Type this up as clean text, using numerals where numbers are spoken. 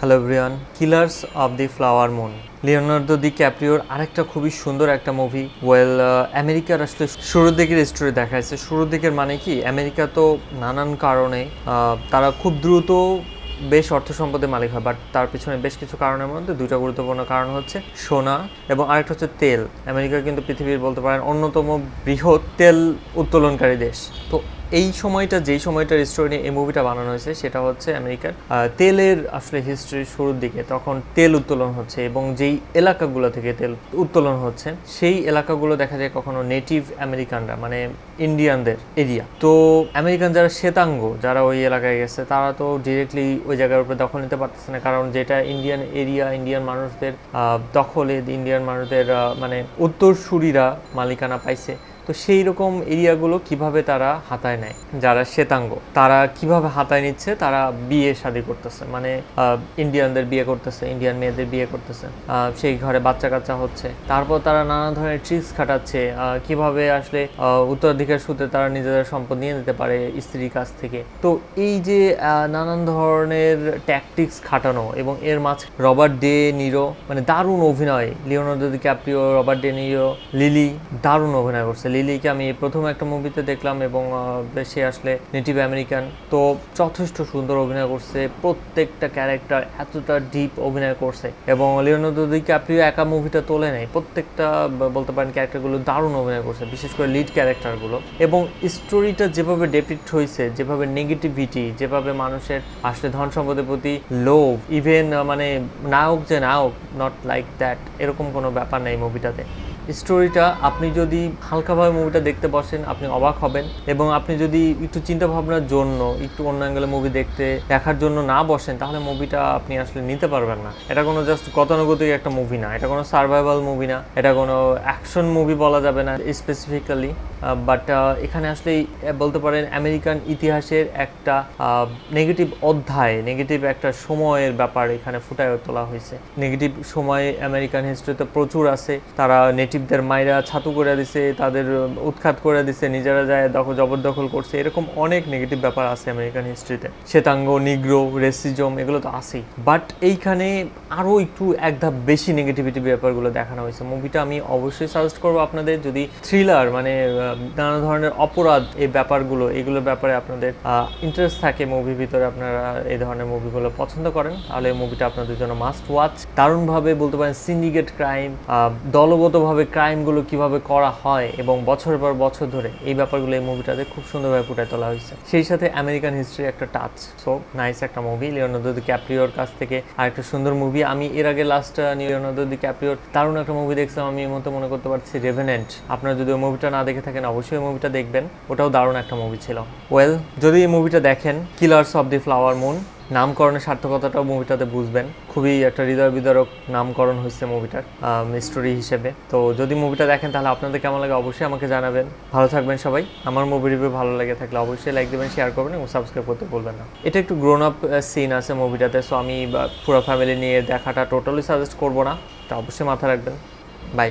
Hello everyone, killers of the flower moon, Leonardo দি ক্যাপ্রিওর আরেকটা খুবই সুন্দর একটা মুভি। আমেরিকার আসলে শুরুর দিকের স্টোরি দেখাচ্ছে। শুরুর দিকের মানে কি, আমেরিকা তো নানান কারণে তারা খুব দ্রুত বেশ অর্থ সম্পদের মালিক হয়, বাট তার পিছনে বেশ কিছু কারণের মধ্যে দুইটা গুরুত্বপূর্ণ কারণ হচ্ছে সোনা এবং আরেকটা হচ্ছে তেল। আমেরিকা কিন্তু পৃথিবীর বলতে পারেন অন্যতম বৃহৎ তেল উত্তোলনকারী দেশ। তো যেই সময়টার স্টোরি নিয়ে এই মুভিটা বানানো হয়েছে সেটা হচ্ছে আমেরিকার তেলের আসলে হিস্ট্রির শুরুর দিকে। তখন তেল উত্তোলন হচ্ছে এবং যেই এলাকাগুলো থেকে তেল উত্তোলন হচ্ছে সেই এলাকাগুলো দেখা যায় কখনো নেটিভ আমেরিকানরা, মানে ইন্ডিয়ানদের এরিয়া। তো আমেরিকান যারা শ্বেতাঙ্গ, যারা ওই এলাকায় গেছে, তারা তো ডিরেক্টলি ওই জায়গার উপরে দখল নিতে পারতেছে না, কারণ যেটা ইন্ডিয়ান এরিয়া, ইন্ডিয়ান মানুষদের দখলে, ইন্ডিয়ান মানুষদের মানে উত্তরসূরিরা মালিকানা পাইছে। তো সেই রকম এরিয়াগুলো কিভাবে তারা হাতায় নেয়, যারা শ্বেতাঙ্গ তারা কিভাবে হাতায় নিচ্ছে, তারা বিয়ে শাদী করতেছে, মানে ইন্ডিয়ানদের বিয়ে করতেছে, ইন্ডিয়ান মেয়েদের বিয়ে করতেছে, সেই ঘরে বাচ্চা কাচ্চা হচ্ছে। তারপর তারা নানা ধরনের ট্রিক্স খাটাচ্ছে, কিভাবে আসলে উত্তরাধিকার সূত্রে তারা নিজেদের সম্পদ নিয়ে নিতে পারে স্ত্রীর কাছ থেকে। তো এই যে নানান ধরনের ট্যাকটিক্স খাটানো, এবং এর মাঝে রবার্ট ডে নিরো, মানে দারুণ অভিনয়, Leonardo DiCaprio, Robert De Niro, Lily দারুণ অভিনয় করছে। লিলিকে আমি প্রথম একটা মুভিতে দেখলাম এবং সে আসলে নেটিভ আমেরিকান, তো যথেষ্ট সুন্দর অভিনয় করছে। প্রত্যেকটা ক্যারেক্টার এতটা ডিপ অভিনয় করছে, এবং লিওনার্দো দি ক্যাপ্রিও একা মুভিটা তোলে নেই, প্রত্যেকটা বলতে পারেন ক্যারেক্টারগুলো দারুণ অভিনয় করছে, বিশেষ করে লিড ক্যারেক্টারগুলো। এবং স্টোরিটা যেভাবে ডেপিক্ট হয়েছে, যেভাবে নেগেটিভিটি, যেভাবে মানুষের আসলে ধন সম্পদের প্রতি লোভ, ইভেন মানে নায়ক যে নায়ক, নট লাইক দ্যাট, এরকম কোনো ব্যাপার নেই মুভিটাতে। স্টোরিটা আপনি যদি হালকাভাবে মুভিটা দেখতে বসেন আপনি অবাক হবেন, এবং আপনি যদি একটু চিন্তা ভাবনার জন্য, একটু অন্য অ্যাঙ্গেলে মুভি দেখার জন্য না বসেন, তাহলে মুভিটা আপনি আসলে নিতে পারবেন না। এটা কোনো জাস্ট গতানুগতিক একটা মুভি না, এটা কোনো সার্ভাইভাল মুভি না, এটা কোনো অ্যাকশন মুভি বলা যাবে না স্পেসিফিক্যালি। বাট এখানে আসলে বলতে পারেন আমেরিকান ইতিহাসের একটা নেগেটিভ অধ্যায়, নেগেটিভ একটা সময়ের ব্যাপার এখানে ফুটায় তোলা হয়েছে। নেগেটিভ সময় আমেরিকান হিস্ট্রিতে প্রচুর আছে। তারা নেটিভদের মাইরা ছাতু করে দিছে, তাদের উৎখাত করে দিছে, নিজেরা যায় জবরদখল করছে, এরকম অনেক নেগেটিভ ব্যাপার আছে আমেরিকান হিস্ট্রিতে। শ্বেতাঙ্গ, নিগ্রো, রেসিজম, এগুলো তো আছেই, বাট এইখানে আরও একটু এক ধাপ বেশি নেগেটিভিটি ব্যাপারগুলো দেখানো হয়েছে। মুভিটা আমি অবশ্যই সাজেস্ট করবো আপনাদের, যদি থ্রিলার মানে নানা ধরনের অপরাধ এই ব্যাপারগুলো, এগুলোর ব্যাপারে আপনাদের ইন্টারেস্ট থাকে, মুভির ভিতরে আপনারা এই ধরনের মুভিগুলো পছন্দ করেন, তাহলে এই মুভিটা আপনাদের জন্য মাস্ট ওয়াচ। দারুণভাবে বলতে পারেন সিন্ডিকেট ক্রাইম, দলগতভাবে ক্রাইমগুলো কিভাবে করা হয় এবং বছরের পর বছর ধরে, এই ব্যাপারগুলো এই মুভিটাতে খুব সুন্দরভাবে ফুটায় তোলা হয়েছে। সেই সাথে আমেরিকান হিস্ট্রি একটা টাচ। সো নাইস একটা মুভি, লিওনার্দো দি ক্যাপ্রিওর কাছ থেকে আরেকটা সুন্দর মুভি। আমি এর আগে লাস্ট লিওনার্দো দি ক্যাপ্রিওর দারুণ একটা মুভি দেখছিলাম, আমি এই মতো মনে করতে পারছি রেভেনেন্ট। আপনারা যদি ওই মুভিটা না দেখে থাকেন অবশ্যই ওই মুভিটা দেখবেন, ওটাও দারুণ একটা মুভি ছিল। যদি এই মুভিটা দেখেন, killers of the flower moon, নামকরণের সার্থকতাটাও মুভিটাতে বুঝবেন। খুবই একটা হৃদয় বিদারক নামকরণ হয়েছে মুভিটার স্টোরি হিসেবে। তো যদি মুভিটা দেখেন তাহলে আপনাদের কেমন লাগে অবশ্যই আমাকে জানাবেন। ভালো থাকবেন সবাই। আমার মুভি রিভিউ ভালো লাগে থাকলে অবশ্যই লাইক দেবেন, শেয়ার করবেন এবং সাবস্ক্রাইব করতে বলবেন না। এটা একটু গ্রোন আপ সিন আছে মুভিটাতে, সো আমি পুরো ফ্যামিলি নিয়ে দেখাটা টোটালি সাজেস্ট করবো না, এটা অবশ্যই মাথায় রাখবেন। বাই।